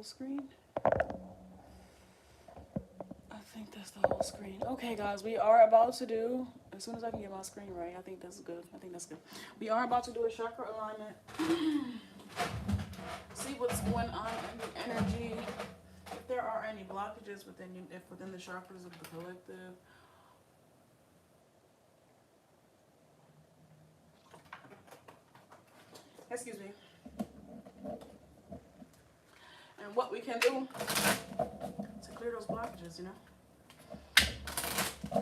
whole screen? I think that's the whole screen. Okay, guys, we are about to do, as soon as I can get my screen right, I think that's good. I think that's good. We are about to do a chakra alignment. See what's going on in the energy. If there are any blockages within you, if within the chakras of the collective. Excuse me. And what we can do to clear those blockages, you know?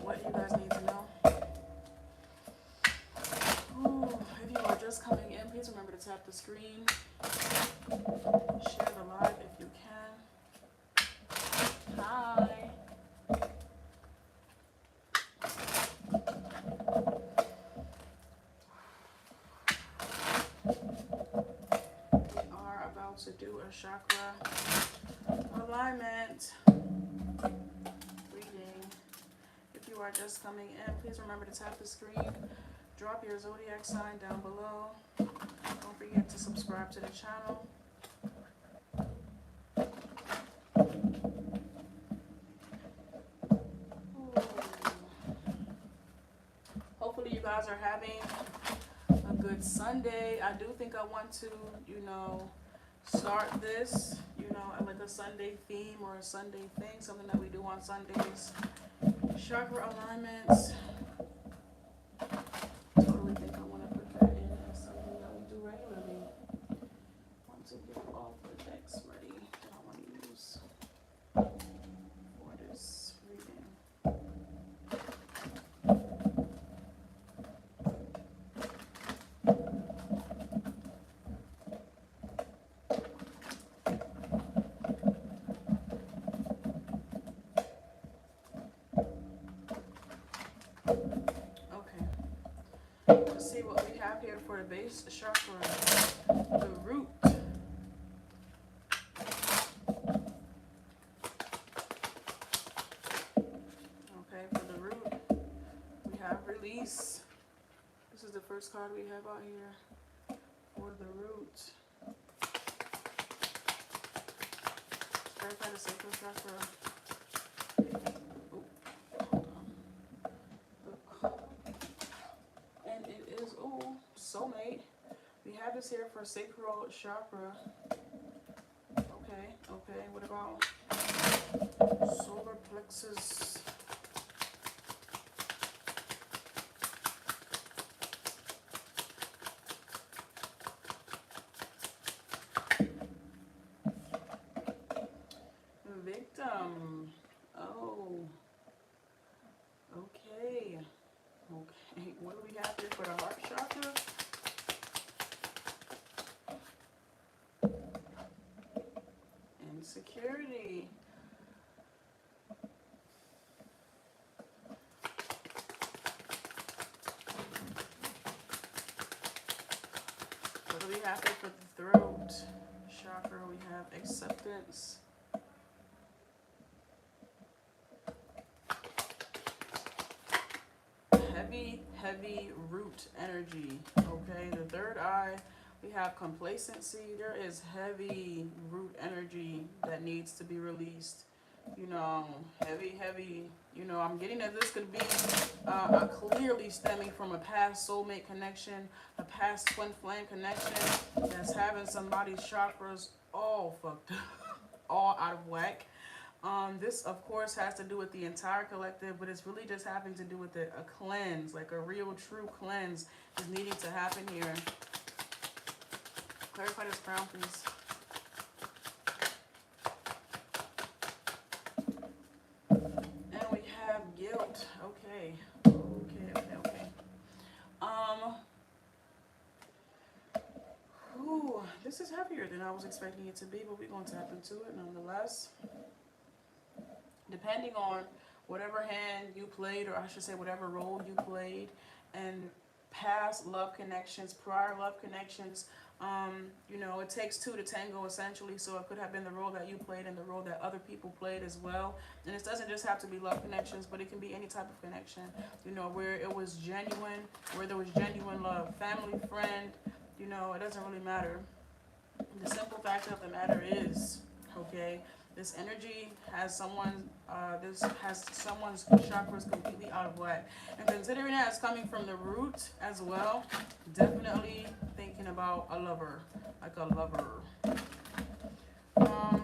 What you guys need to know. Ooh, if you are just coming in, please remember to tap the screen. Share the live if you can. Hi. We are about to do a chakra alignment reading. If you are just coming in, please remember to tap the screen. Drop your zodiac sign down below. Don't forget to subscribe to the channel. Hopefully you guys are having a good Sunday. I do think I want to, start this, like a Sunday theme or a Sunday thing, something that we do on Sundays. Chakra alignments. Totally think I want to put that in as something that we do regularly. Want to get all the decks ready that I want to use for this reading. Let's see what we have here for the base chakra, the root. Okay, for the root, we have release. This is the first card we have out here for the root. Clarify the sacral chakra. Soulmate. We have this here for sacral chakra. Okay. What about solar plexus? Victim. Oh. Okay. What do we have here for the heart chakra? Insecurity. What do we have here for the throat chakra? We have acceptance. Heavy root energy. Okay, the third eye, we have complacency. There is heavy root energy that needs to be released. Heavy. I'm getting that this could be clearly stemming from a past soulmate connection, a past twin flame connection that's having somebody's chakras all fucked up, all out of whack. This, of course, has to do with the entire collective, but it's really just having to do with a cleanse, like a real, true cleanse is needing to happen here. Clarify this crown, please. And we have guilt. Okay. This is heavier than I was expecting it to be, but we're going to tap into it nonetheless. Depending on whatever hand you played, or I should say whatever role you played, and past love connections, prior love connections, it takes two to tango essentially, so it could have been the role that you played and the role that other people played as well. And it doesn't just have to be love connections, but it can be any type of connection, where it was genuine, where there was genuine love, family, friend, it doesn't really matter. The simple fact of the matter is Okay, this energy has someone's chakras completely out of whack. And considering that it's coming from the root as well, definitely thinking about a lover, like a lover.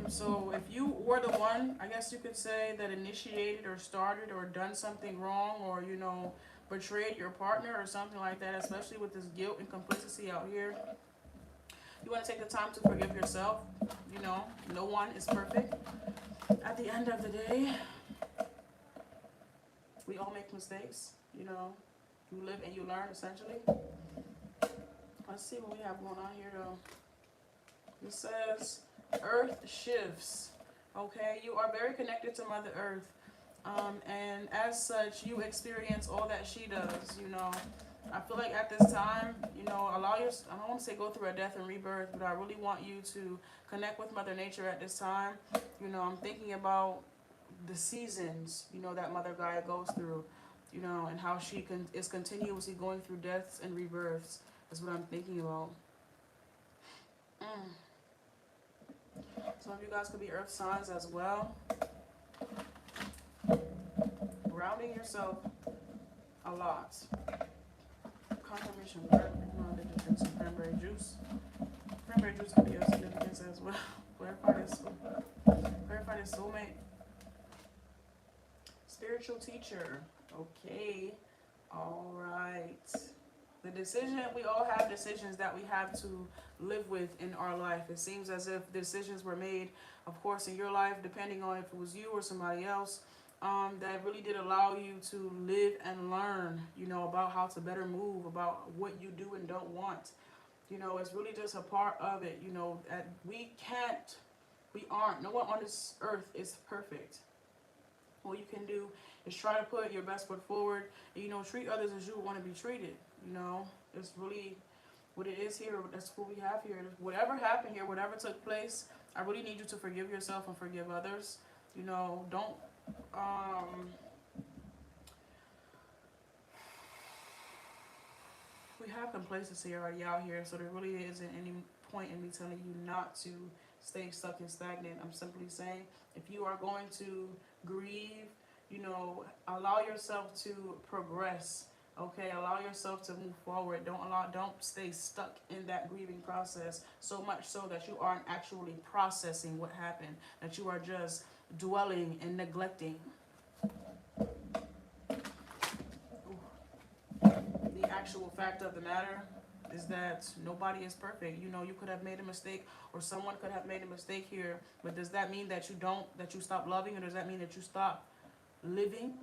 So if you were the one, I guess you could say, that initiated or started or done something wrong, or betrayed your partner or something like that, especially with this guilt and complicity out here, you want to take the time to forgive yourself. No one is perfect. At the end of the day, we all make mistakes. You live and you learn, essentially. Let's see what we have going on here, though. It says Earth shifts. Okay, you are very connected to Mother Earth, and as such, you experience all that she does. I feel like at this time, allow your, I don't want to say go through a death and rebirth, but I really want you to connect with Mother Nature at this time. I'm thinking about the seasons, that Mother Gaia goes through, and how she is continuously going through deaths and rebirths. That's what I'm thinking about. Some of you guys could be earth signs as well. Grounding yourself a lot. Confirmation. They just drink some cranberry juice. Cranberry juice could be of significance as well. Clarify this soulmate. Spiritual teacher. Okay. Alright. The decision, we all have decisions that we have to live with in our life. It seems as if decisions were made, of course, in your life, depending on if it was you or somebody else, that really did allow you to live and learn, about how to better move, about what you do and don't want. It's really just a part of it, that we aren't, no one on this earth is perfect. All you can do is try to put your best foot forward and, treat others as you want to be treated. It's really what it is here. That's what we have here. Whatever happened here, whatever took place, I really need you to forgive yourself and forgive others. Don't we have complacency already out here, so there really isn't any point in me telling you not to stay stuck and stagnant. I'm simply saying, if you are going to grieve, allow yourself to progress. Okay, allow yourself to move forward. Don't stay stuck in that grieving process, so much so that you aren't actually processing what happened, that you are just dwelling and neglecting. The actual fact of the matter is that nobody is perfect. You could have made a mistake, or someone could have made a mistake here, but does that mean that you stop loving, or does that mean that you stop living?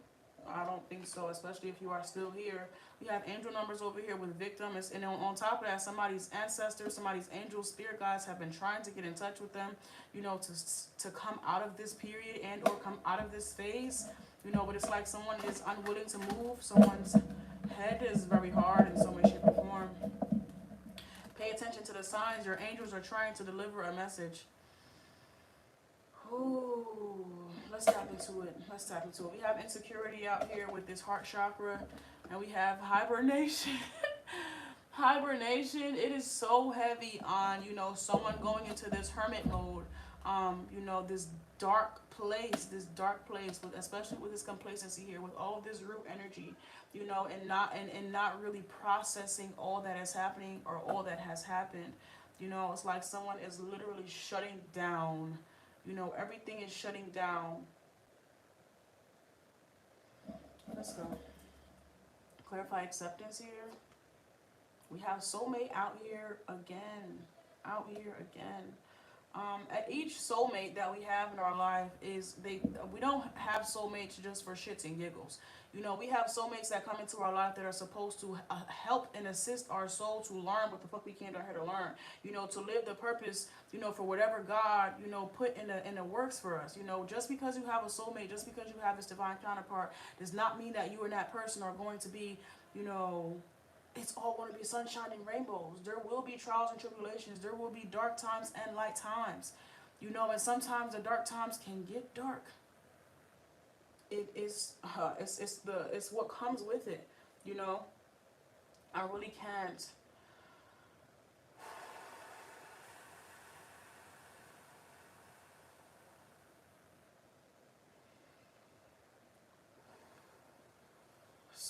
I don't think so, especially if you are still here. We have angel numbers over here with victims, and on top of that, somebody's ancestors, somebody's angel spirit guides have been trying to get in touch with them, to come out of this period and or come out of this phase, but it's like someone is unwilling to move. Someone's head is very hard in some way, shape, or form. Pay attention to the signs. Your angels are trying to deliver a message. Ooh, let's tap into it. We have insecurity out here with this heart chakra, and we have hibernation. Hibernation, it is so heavy on, someone going into this hermit mode, this dark place, with, especially with this complacency here, with all of this root energy, and not really processing all that is happening or all that has happened. It's like someone is literally shutting down. Everything is shutting down. Let's go. Clarify acceptance here. We have soulmate out here again. At each soulmate that we have in our life we don't have soulmates just for shits and giggles. We have soulmates that come into our life that are supposed to help and assist our soul to learn what the fuck we came down here to learn. To live the purpose, for whatever God, put in the works for us. Just because you have a soulmate, just because you have this divine counterpart, does not mean that you and that person are going to be, it's all going to be sunshine and rainbows. There will be trials and tribulations. There will be dark times and light times. And sometimes the dark times can get dark. It's what comes with it. I really can't.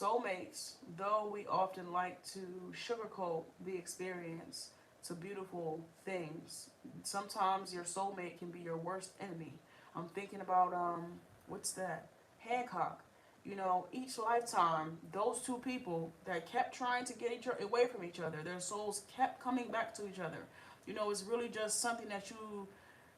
Soulmates, though we often like to sugarcoat the experience to beautiful things, sometimes your soulmate can be your worst enemy. I'm thinking about what's that? Hancock. You know, each lifetime, those two people that kept trying to get each other away from each other, their souls kept coming back to each other. You know, it's really just something that you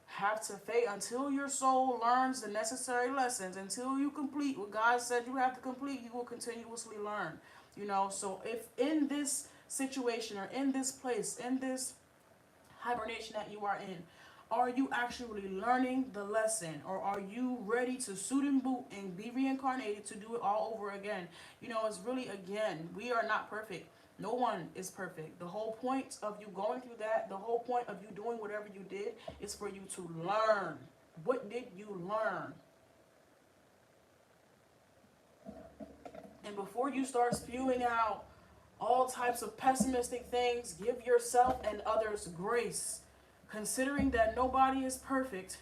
have to face until your soul learns the necessary lessons. Until you complete what God said you have to complete, you will continuously learn. You know, so if in this situation or in this place, in this hibernation that you are in, are you actually learning the lesson, or are you ready to suit and boot and be reincarnated to do it all over again? You know, it's really, again, we are not perfect. No one is perfect. The whole point of you going through that, the whole point of you doing whatever you did, is for you to learn. What did you learn? And before you start spewing out all types of pessimistic things, give yourself and others grace. Considering that nobody is perfect,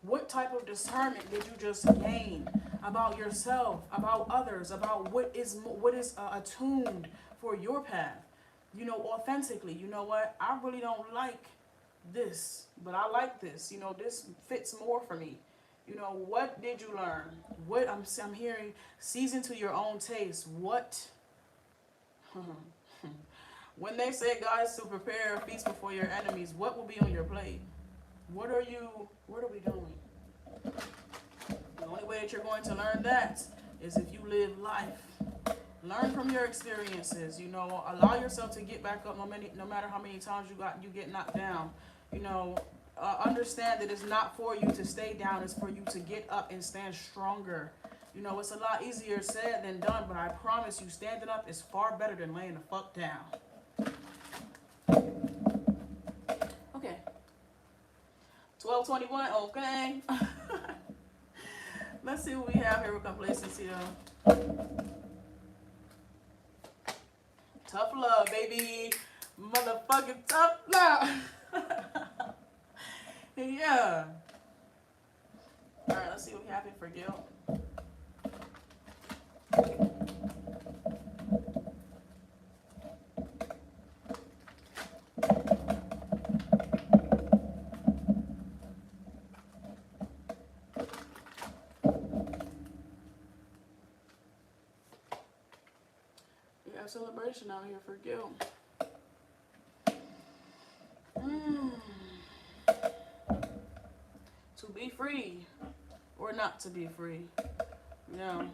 what type of discernment did you just gain about yourself, about others, about what is attuned for your path? You know, authentically, you know what? I really don't like this, but I like this. You know, this fits more for me. You know, what did you learn? What I'm hearing, season to your own taste. What? When they say God is to prepare a feast before your enemies, what will be on your plate? What are we doing? The only way that you're going to learn that is if you live life. Learn from your experiences, you know, allow yourself to get back up no matter how many times you get knocked down. You know, understand that it's not for you to stay down, it's for you to get up and stand stronger. You know, it's a lot easier said than done, but I promise you, standing up is far better than laying the fuck down. Okay. 12:21, okay. Let's see what we have here with complacency though. Tough love, baby. Motherfucking tough love. Yeah. Alright, let's see what we have here for guilt. Celebration out here for guilt. To be free or not to be free. You know,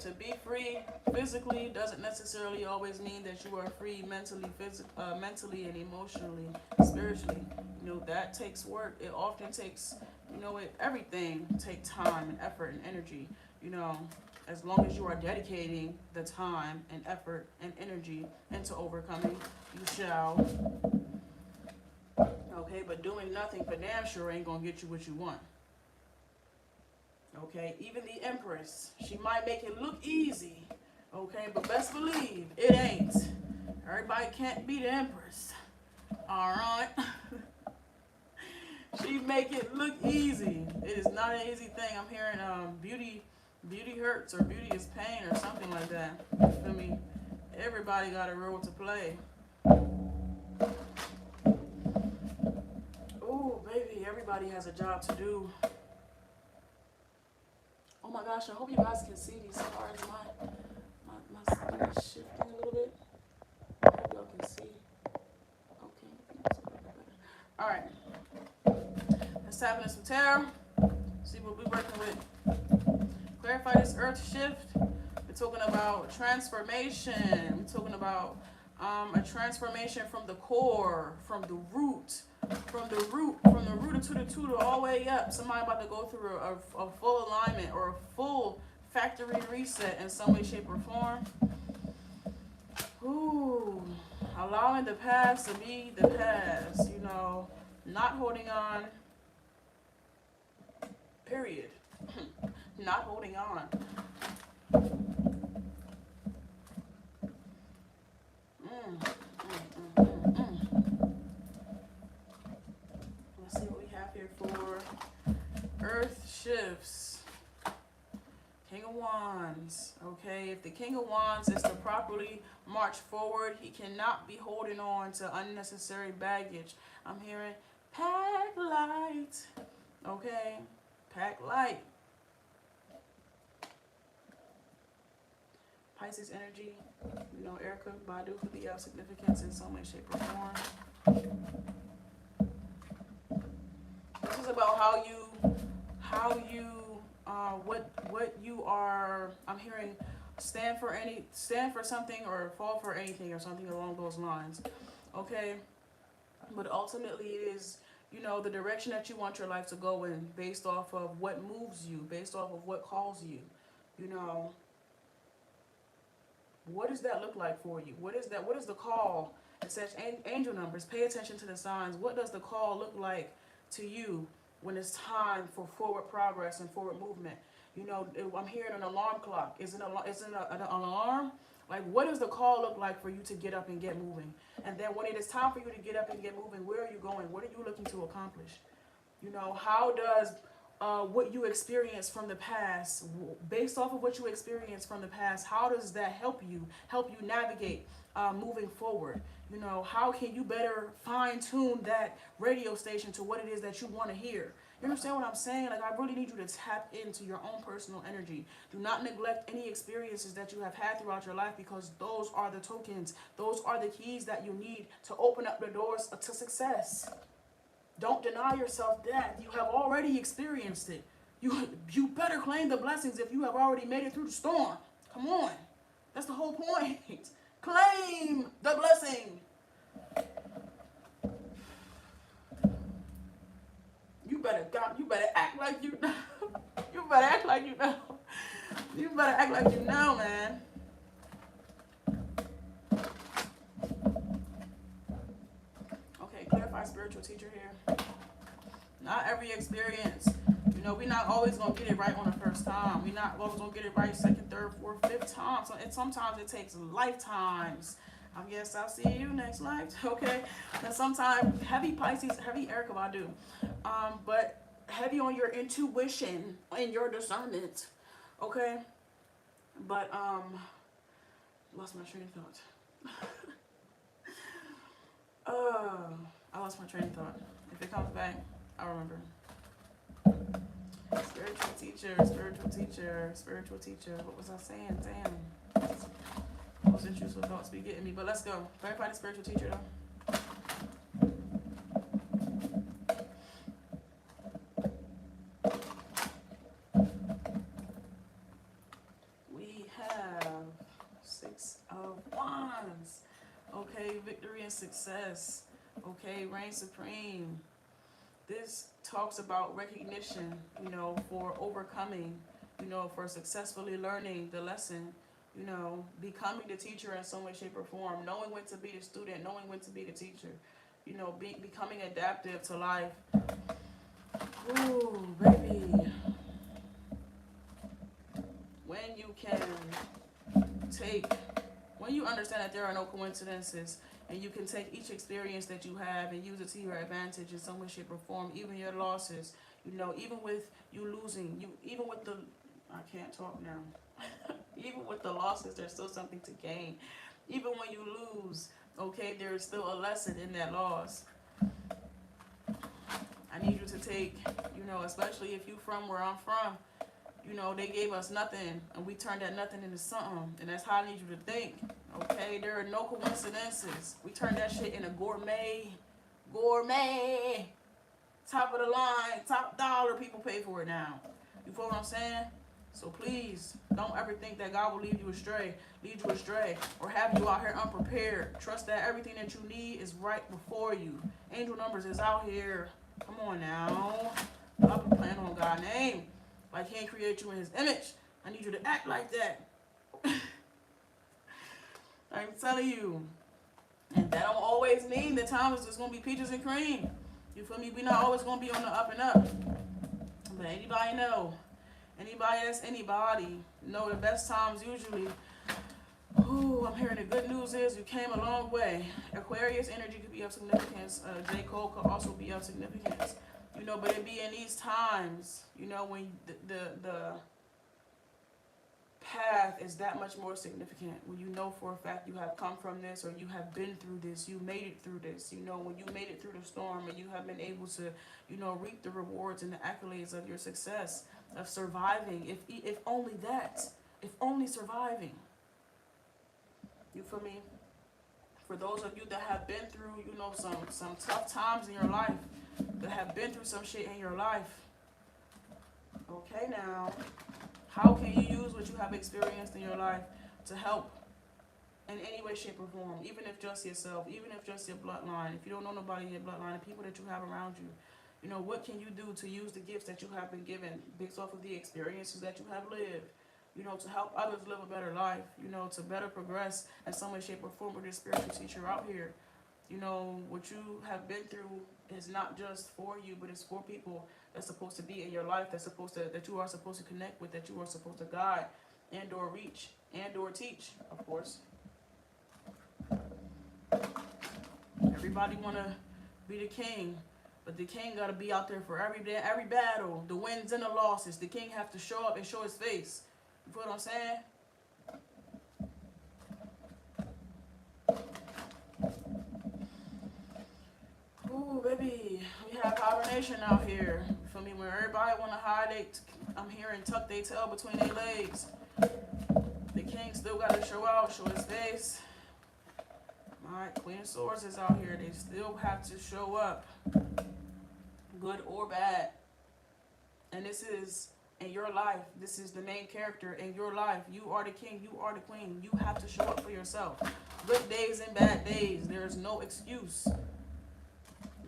to be free physically doesn't necessarily always mean that you are free mentally, mentally and emotionally, spiritually. You know, that takes work. It often takes, you know, everything takes time and effort and energy. You know, as long as you are dedicating the time and effort and energy into overcoming, you shall. Okay, but doing nothing for damn sure ain't gonna get you what you want. Okay, even the Empress, she might make it look easy. Okay, but best believe it ain't. Everybody can't be the Empress. Alright? She make it look easy. It is not an easy thing. I'm hearing beauty hurts or beauty is pain or something like that. You feel me? Everybody got a role to play. Ooh, baby, everybody has a job to do. Oh my gosh, I hope you guys can see these cards. My screen is shifting a little bit. I hope y'all can see. Okay. Alright. Let's tap into some tarot. See what we're working with. Clarify this earth shift. We're talking about transformation. We're talking about a transformation from the core, from the root to the tutor, all the way up. Somebody about to go through a full alignment or a full factory reset in some way, shape, or form. Ooh, allowing the past to be the past. You know, not holding on. Period. Not holding on. Let's see what we have here for earth shifts. King of Wands. Okay, if the King of Wands is to properly march forward, he cannot be holding on to unnecessary baggage. I'm hearing pack light. Okay, pack light. Pisces energy, you know, Erica Badu could be of significance in some way, shape, or form. This is about how you, what you are. I'm hearing stand for something or fall for anything or something along those lines. Okay, but ultimately it is, you know, the direction that you want your life to go in, based off of what moves you, based off of what calls you. You know, what does that look like for you? What is that? What is the call? It says angel numbers. Pay attention to the signs. What does the call look like to you when it's time for forward progress and forward movement? You know, I'm hearing an alarm clock. Is it an alarm? Like, what does the call look like for you to get up and get moving? And then when it is time for you to get up and get moving, where are you going? What are you looking to accomplish? You know, how does what you experienced from the past, based off of what you experienced from the past, how does that help you navigate moving forward? You know, how can you better fine tune that radio station to what it is that you want to hear? You understand what I'm saying? Like, I really need you to tap into your own personal energy. Do not neglect any experiences that you have had throughout your life, because those are the tokens. Those are the keys that you need to open up the doors to success. Don't deny yourself that. You have already experienced it. You better claim the blessings if you have already made it through the storm. Come on. That's the whole point. Claim the blessing. You better act like you know. You better act like you know. You better act like you know, man. Okay, clarify spiritual teacher here. Not every experience. You know, we're not always going to get it right on the first time. We're not always going to get it right second, third, fourth, fifth time. So, and sometimes it takes lifetimes. I guess I'll see you next life. Okay? And sometimes heavy Pisces, heavy Erica Badu. But heavy on your intuition and your discernment. Okay? But, lost my train of thought. I lost my train of thought. If it comes back, I'll remember. Spiritual teacher. What was I saying? Damn. Those intrusive thoughts be getting me. But let's go. Verify the spiritual teacher, though. We have 6 of Wands. Okay, victory and success. Okay, reign supreme. This talks about recognition, you know, for overcoming, you know, for successfully learning the lesson, you know, becoming the teacher in some way, shape, or form, knowing when to be the student, knowing when to be the teacher, you know, becoming adaptive to life. Ooh, baby. When you understand that there are no coincidences, and you can take each experience that you have and use it to your advantage in some way, shape, or form, even your losses, you know, even with you losing, even with the, I can't talk now, even with the losses, there's still something to gain. Even when you lose, okay, there's still a lesson in that loss. I need you to take, you know, especially if you from where I'm from, you know, they gave us nothing, and we turned that nothing into something, and that's how I need you to think, okay? There are no coincidences. We turned that shit into gourmet, top of the line, top dollar, people pay for it now. You feel what I'm saying? So please, don't ever think that God will lead you astray, or have you out here unprepared. Trust that everything that you need is right before you. Angel numbers is out here. Come on now. I'll be playing on God's name. Like, he ain't create you in his image. I need you to act like that. I'm telling you. And that don't always mean that time is just going to be peaches and cream. You feel me? We're not always going to be on the up and up. But anybody know? Anybody that's anybody know the best times usually. Ooh, I'm hearing the good news is you came a long way. Aquarius energy could be of significance. J. Cole could also be of significance. You know, but it be in these times, you know, when the path is that much more significant when you know for a fact you have come from this, or you have been through this, you made it through this. You know, when you made it through the storm and you have been able to, you know, reap the rewards and the accolades of your success, of surviving, if only that, if only surviving. You feel me? For those of you that have been through, you know, some tough times in your life, that have been through some shit in your life, okay, now, how can you use what you have experienced in your life to help in any way, shape, or form, even if just yourself, even if just your bloodline, if you don't know nobody in your bloodline, the people that you have around you, you know, what can you do to use the gifts that you have been given based off of the experiences that you have lived, you know, to help others live a better life, you know, to better progress in some way, shape, or form with this spiritual teacher out here. You know, what you have been through is not just for you, but it's for people that's supposed to be in your life, that you are supposed to connect with, that you are supposed to guide and or reach and or teach, of course. Everybody want to be the king, but the king got to be out there for every day, every battle, the wins and the losses. The king have to show up and show his face. You feel what I'm saying? Ooh, baby, we have hibernation out here. You feel me? When everybody want to hide, I'm hearing tuck their tail between their legs. The king still got to show out, show his face. Alright, Queen of Swords is out here. They still have to show up, good or bad. And this is in your life. This is the main character in your life. You are the king. You are the queen. You have to show up for yourself. Good days and bad days. There is no excuse.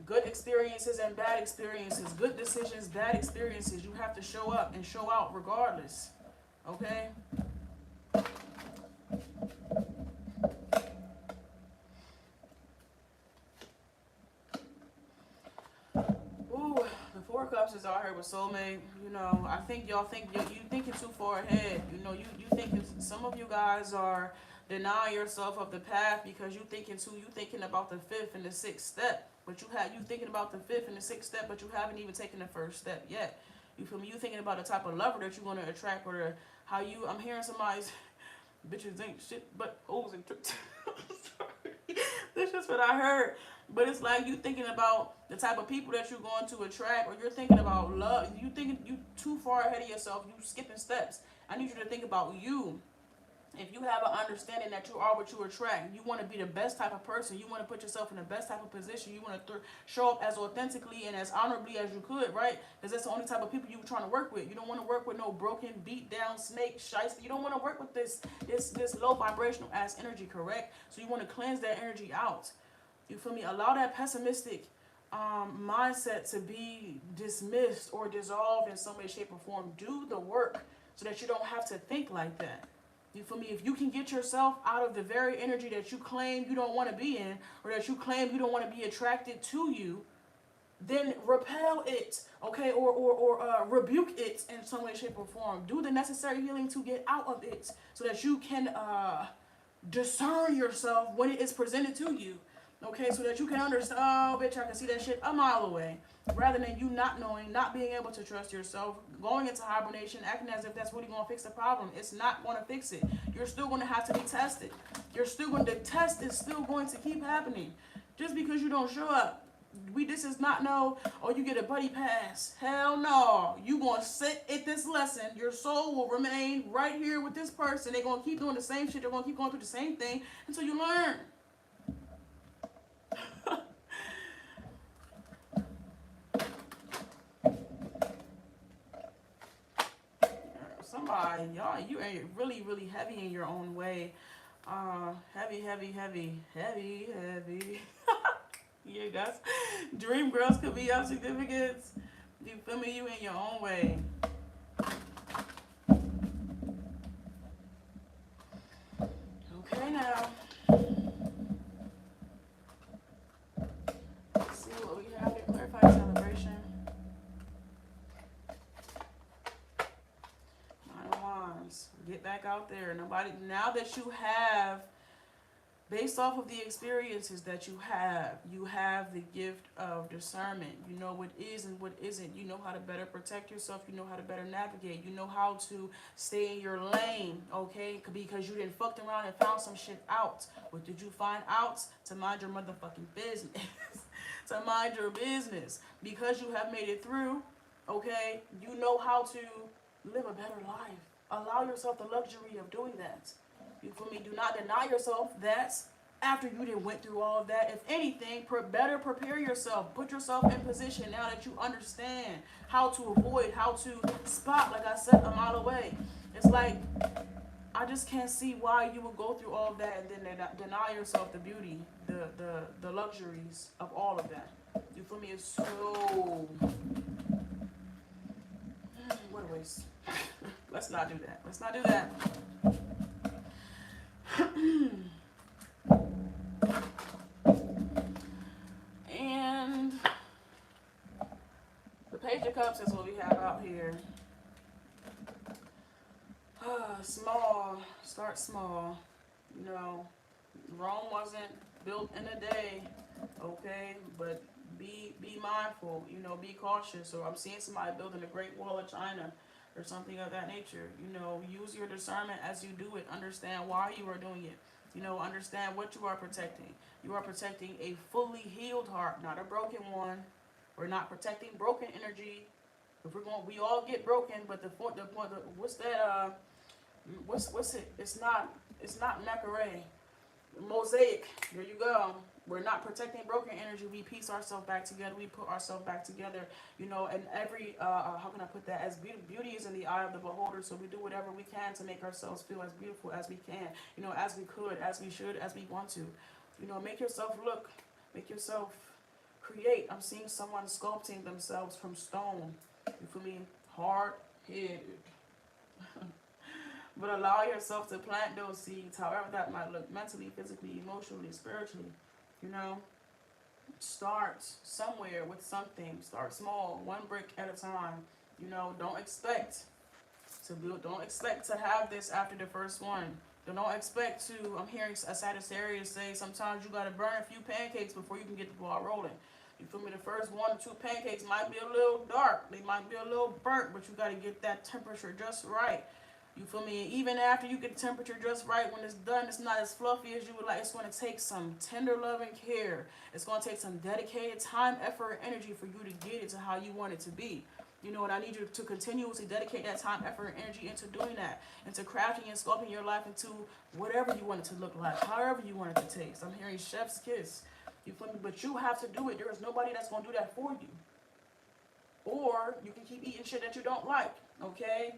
Good experiences and bad experiences. Good decisions, bad experiences. You have to show up and show out regardless. Okay? Ooh, the Four of Cups is out here with soulmate. You know, I think y'all think you thinking too far ahead. You know, you think some of you guys are denying yourself of the path because you thinking about the fifth and the sixth step. But you thinking about the fifth and the sixth step, but you haven't even taken the first step yet. You feel me? You thinking about the type of lover that you're going to attract, or how you. I'm hearing somebody's bitches ain't shit but hoes and tricks. Sorry, that's just what I heard. But it's like you thinking about the type of people that you're going to attract, or you're thinking about love. You too far ahead of yourself. You skipping steps. I need you to think about you. If you have an understanding that you are what you attract, you want to be the best type of person. You want to put yourself in the best type of position. You want to show up as authentically and as honorably as you could, right? Because that's the only type of people you're trying to work with. You don't want to work with no broken, beat down, snake, shiesty. You don't want to work with this low vibrational ass energy, correct? So you want to cleanse that energy out. You feel me? Allow that pessimistic mindset to be dismissed or dissolved in some way, shape, or form. Do the work so that you don't have to think like that. You feel me? If you can get yourself out of the very energy that you claim you don't want to be in, or that you claim you don't want to be attracted to you, then repel it, okay? Or rebuke it in some way, shape, or form. Do the necessary healing to get out of it so that you can discern yourself when it is presented to you. Okay, so that you can understand, oh, bitch, I can see that shit a mile away. Rather than you not knowing, not being able to trust yourself, going into hibernation, acting as if that's really going to fix the problem. It's not going to fix it. You're still going to have to be tested. The test is still going to keep happening. Just because you don't show up. This is not you get a buddy pass. Hell no. You going to sit at this lesson. Your soul will remain right here with this person. They're going to keep doing the same shit. They're going to keep going through the same thing until you learn. Somebody, y'all, you are really, really heavy in your own way. Heavy. Yeah, guys. Dream girls could be of significance. You feel me? You in your own way. Okay, now. Let's see what we have here. Clarify celebration. Get back out there. Nobody. Now that you have Based off of the experiences that you have the gift of discernment. You know what is and what isn't. You know how to better protect yourself. You know how to better navigate. You know how to stay in your lane, okay? Because you didn't fucked around and found some shit out. What did you find out? To mind your motherfucking business. To mind your business. Because you have made it through, okay? You know how to live a better life. Allow yourself the luxury of doing that. You feel me? Do not deny yourself that after you done went through all of that. If anything, better prepare yourself. Put yourself in position now that you understand how to avoid, how to spot, like I said, a mile away. It's like, I just can't see why you would go through all of that and then deny yourself the beauty, the luxuries of all of that. You feel me? It's so... What a waste. Let's not do that. Let's not do that. And the Page of Cups is what we have out here. Small, start small. You know, Rome wasn't built in a day, okay? But be mindful, you know, be cautious. So I'm seeing somebody building a Great Wall of China or something of that nature. You know, use your discernment as you do it. Understand why you are doing it. You know, understand what you are protecting. You are protecting a fully healed heart, not a broken one. We're not protecting broken energy. If we're going, we all get broken, but what's that? What's it? It's not Macaray. Mosaic. There you go. We're not protecting broken energy. We piece ourselves back together. We put ourselves back together. You know, and every how can I put that? As beauty is in the eye of the beholder. So we do whatever we can to make ourselves feel as beautiful as we can. You know, as we could, as we should, as we want to. You know, make yourself look. Make yourself create. I'm seeing someone sculpting themselves from stone. You feel me? Hard-headed. But allow yourself to plant those seeds, however that might look, mentally, physically, emotionally, spiritually. You know, start somewhere with something. Start small, one brick at a time. You know, don't expect to build. Don't expect to have this after the first one. Don't expect to. I'm hearing a Sagittarius say sometimes you gotta burn a few pancakes before you can get the ball rolling. You feel me? The first 1 or 2 pancakes might be a little dark. They might be a little burnt, but you gotta get that temperature just right. You feel me? Even after you get the temperature just right, when it's done, it's not as fluffy as you would like. It's going to take some tender love and care. It's going to take some dedicated time, effort, and energy for you to get it to how you want it to be. You know, and I need you to continuously dedicate that time, effort, and energy into doing that, into crafting and sculpting your life into whatever you want it to look like, however you want it to taste. I'm hearing chef's kiss. You feel me? But you have to do it. There is nobody that's going to do that for you. Or you can keep eating shit that you don't like, okay?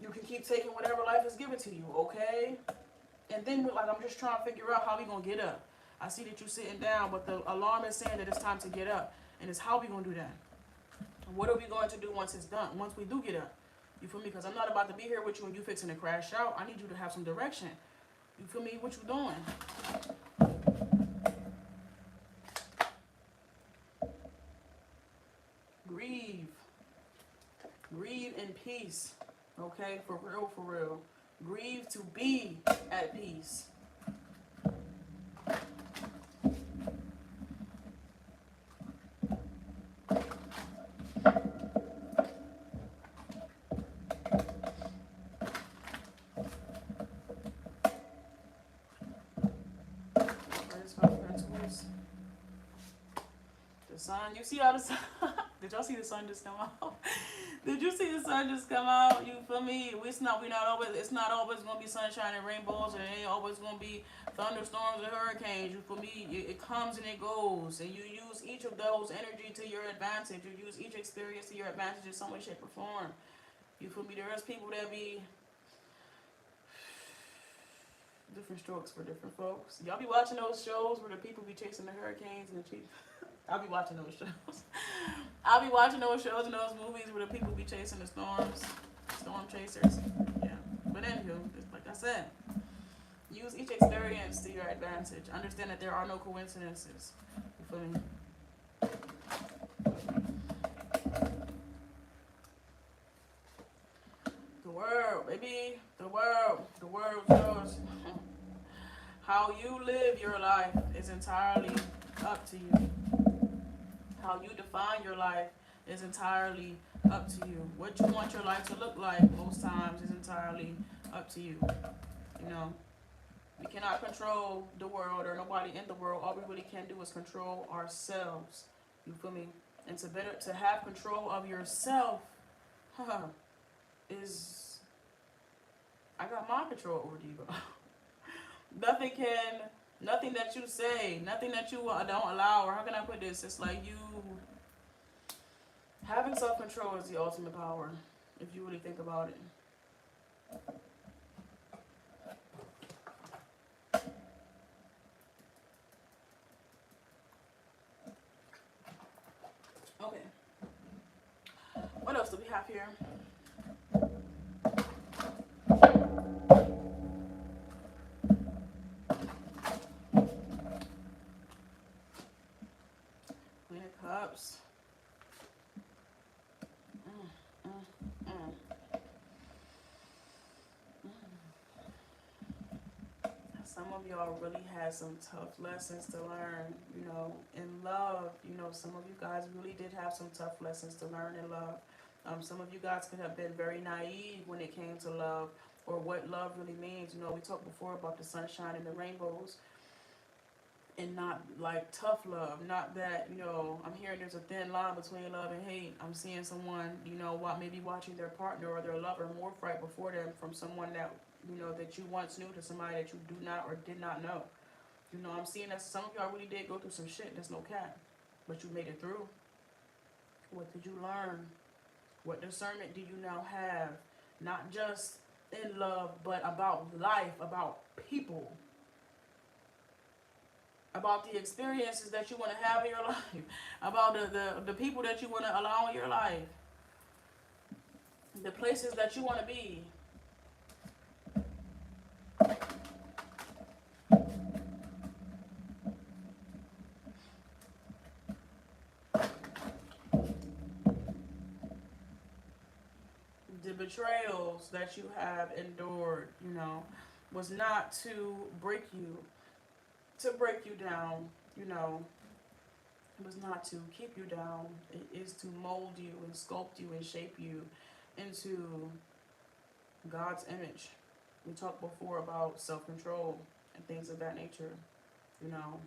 You can keep taking whatever life is given to you, okay? And then, like, I'm just trying to figure out how we going to get up. I see that you're sitting down, but the alarm is saying that it's time to get up. And it's how we going to do that. What are we going to do once it's done, once we do get up? You feel me? Because I'm not about to be here with you and you fixing to crash out. I need you to have some direction. You feel me? What you doing? Grieve. Grieve in peace. Okay? For real, for real. Grieve to be at peace. Sun, you see how the sun, did y'all see the sun just come out? Did you see the sun just come out? You feel me? It's not always gonna be sunshine and rainbows, and it ain't always gonna be thunderstorms and hurricanes. You feel me? It comes and it goes, and you use each of those energy to your advantage. You use each experience to your advantage in some way, shape, or form. You feel me? There's people that be different strokes for different folks. Y'all be watching those shows where the people be chasing the hurricanes and the chief. I'll be watching those shows. I'll be watching those shows and those movies where the people be chasing the storms. Storm chasers. Yeah. But anywho, like I said, use each experience to your advantage. Understand that there are no coincidences. You feel me? The world, baby. The world knows. How you live your life is entirely up to you. How you define your life is entirely up to you. What you want your life to look like most times is entirely up to you. You know, we cannot control the world or nobody in the world. All we really can do is control ourselves. You feel me? And to have control of yourself, is I got mind control over you, bro. nothing can, nothing that you say, nothing that you don't allow, or how can I put this? It's like you having self control is the ultimate power, if you really think about it. Okay. What else do we have here? Queen of Cups. Mm, mm, mm. Some of y'all really had some tough lessons to learn, you know, in love. You know, some of you guys really did have some tough lessons to learn in love. Some of you guys could have been very naive when it came to love or what love really means. You know, we talked before about the sunshine and the rainbows and not like tough love. Not that, you know, I'm hearing there's a thin line between love and hate. I'm seeing someone, you know, maybe watching their partner or their lover morph right before them from someone that, you know, that you once knew to somebody that you do not or did not know. You know, I'm seeing that some of y'all really did go through some shit. There's no cap. But you made it through. What did you learn? What discernment do you now have? Not just in love, but about life, about people, about the experiences that you want to have in your life, about the people that you want to allow in your life, the places that you want to be. The betrayals that you have endured, you know, was not to break you down, you know. It was not to keep you down. It is to mold you and sculpt you and shape you into God's image. We talked before about self-control and things of that nature. You know,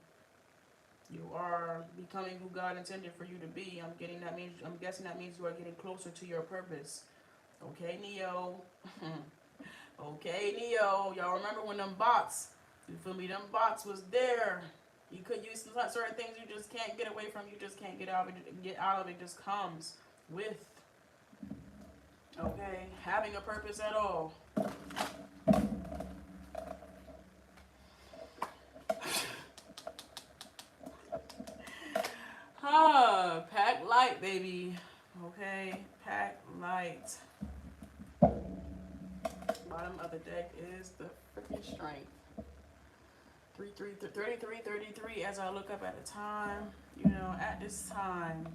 you are becoming who God intended for you to be. I'm guessing that means you are getting closer to your purpose. Okay, Neo. Okay, Neo. Y'all remember when them bots, you feel me? Them bots was there. You could use certain things you just can't get away from. You just can't get out of it. Get out of it. Just comes with, okay, having a purpose at all. Pack light, baby. Okay, pack light. Bottom of the deck is the freaking strength. 33 as I look up at the time, you know, at this time,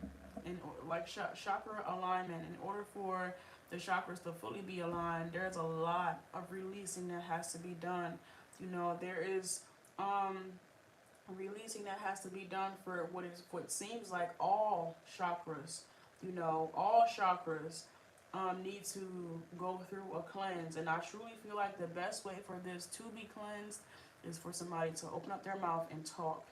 in like chakra alignment, in order for the chakras to fully be aligned, there's a lot of releasing that has to be done. You know, there is releasing that has to be done for what seems like all chakras. You know, all chakras need to go through a cleanse, and I truly feel like the best way for this to be cleansed is for somebody to open up their mouth and talk.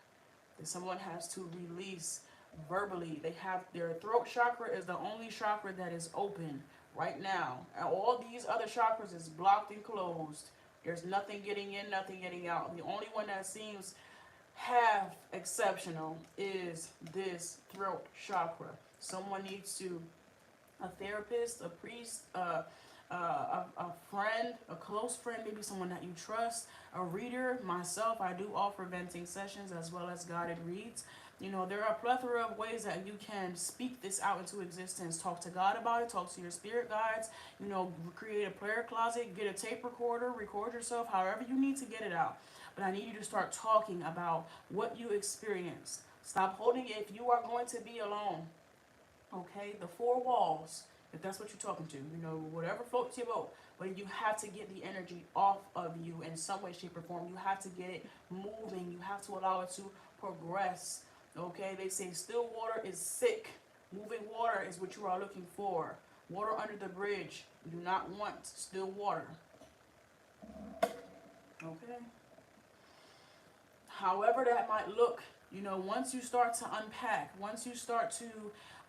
That someone has to release verbally. They have their throat chakra is the only chakra that is open right now. And all these other chakras is blocked and closed. There's nothing getting in, nothing getting out. The only one that seems half exceptional is this throat chakra. Someone needs to, a therapist, a priest, a friend, a close friend, maybe someone that you trust, a reader. Myself, I do offer venting sessions as well as guided reads. You know, there are a plethora of ways that you can speak this out into existence. Talk to God about it, talk to your spirit guides, you know, create a prayer closet, get a tape recorder, record yourself, however you need to get it out. But I need you to start talking about what you experienced. Stop holding it if you are going to be alone. Okay, the four walls. if that's what you're talking to, you know, whatever floats your boat. But you have to get the energy off of you in some way, shape, or form. You have to get it moving. You have to allow it to progress. Okay, they say still water is sick. Moving water is what you are looking for. Water under the bridge. You do not want still water. Okay. However that might look, you know, once you start to unpack, once you start to,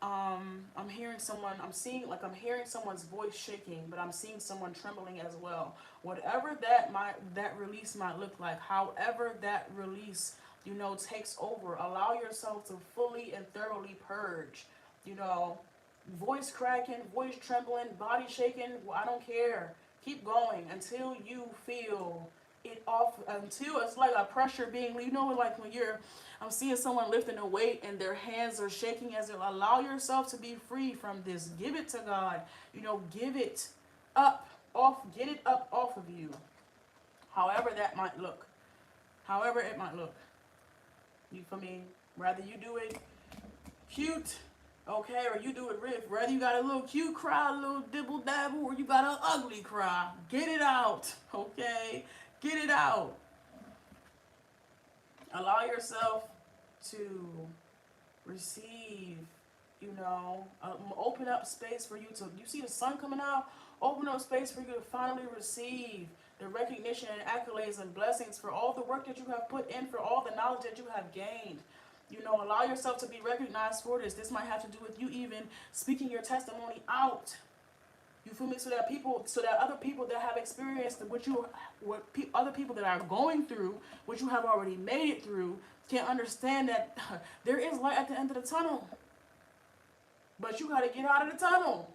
I'm hearing someone's voice shaking, but I'm seeing someone trembling as well. Whatever that release might look like, however that release, you know, takes over, allow yourself to fully and thoroughly purge, you know, voice cracking, voice trembling, body shaking, I don't care. Keep going until you feel it off, until it's like a pressure being, you know, like when I'm seeing someone lifting a weight and their hands are shaking as they allow yourself to be free from this. Give it to God, you know, give it up, get it up off of you. However that might look, however it might look. You feel me? Rather you do it cute, okay, or you do it riff. Whether you got a little cute cry, a little dibble dabble, or you got an ugly cry, get it out, okay? Get it out. Allow yourself to receive, you know, open up space for you to, you see the sun coming out, open up space for you to finally receive the recognition and accolades and blessings for all the work that you have put in, for all the knowledge that you have gained. You know, allow yourself to be recognized for this. This might have to do with you even speaking your testimony out. You feel me? So that other people that have experienced other people that are going through what you have already made it through can understand that there is light at the end of the tunnel. But you got to get out of the tunnel.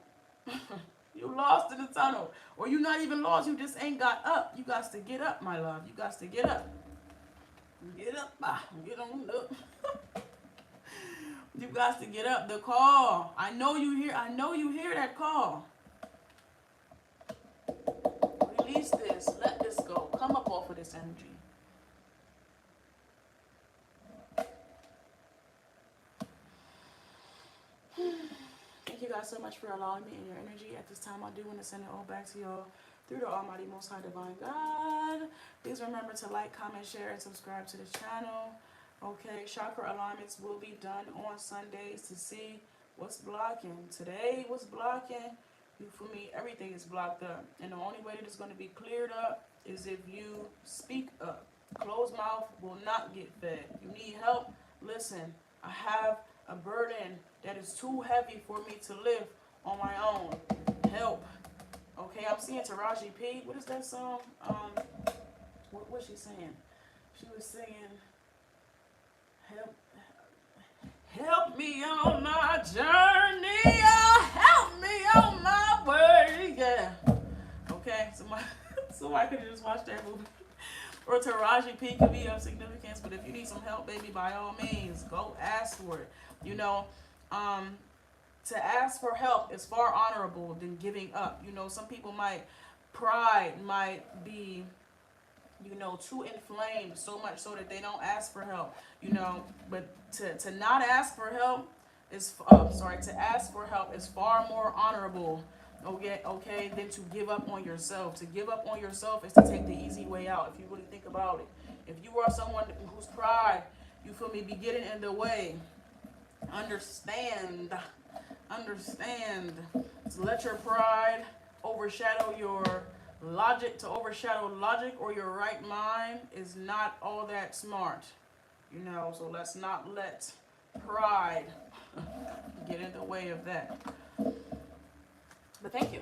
You lost in the tunnel. Or you're not even lost. You just ain't got up. You got to get up, my love. You got to get up. Get up. Get on up. You got to get up. The call. I know you hear that call. Release this. Let this go. Come up off of this energy. Thank you guys so much for allowing me in your energy. At this time, I do want to send it all back to y'all through the Almighty Most High Divine God. Please remember to like, comment, share, and subscribe to the channel. Okay, chakra alignments will be done on Sundays to see what's blocking. Today, what's blocking? You feel me? Everything is blocked up. And the only way that it's going to be cleared up is if you speak up. Closed mouth will not get fed. You need help? Listen, I have a burden that is too heavy for me to live on my own. Help. Okay, I'm seeing Taraji P. What is that song? What was she saying? She was singing, help me on my journey, oh, help me on my way, yeah. Okay, somebody could have just watched that movie. Or Taraji P could be of significance, but if you need some help, baby, by all means, go ask for it. You know, to ask for help is far honorable than giving up. You know, some people pride might be, you know, too inflamed so much so that they don't ask for help, you know, but to not ask for help is, to ask for help is far more honorable, okay, than to give up on yourself. To give up on yourself is to take the easy way out, if you really think about it. If you are someone whose pride, you feel me, be getting in the way, understand, to let your pride overshadow your logic, or your right mind is not all that smart, you know, so let's not let pride get in the way of that. But thank you.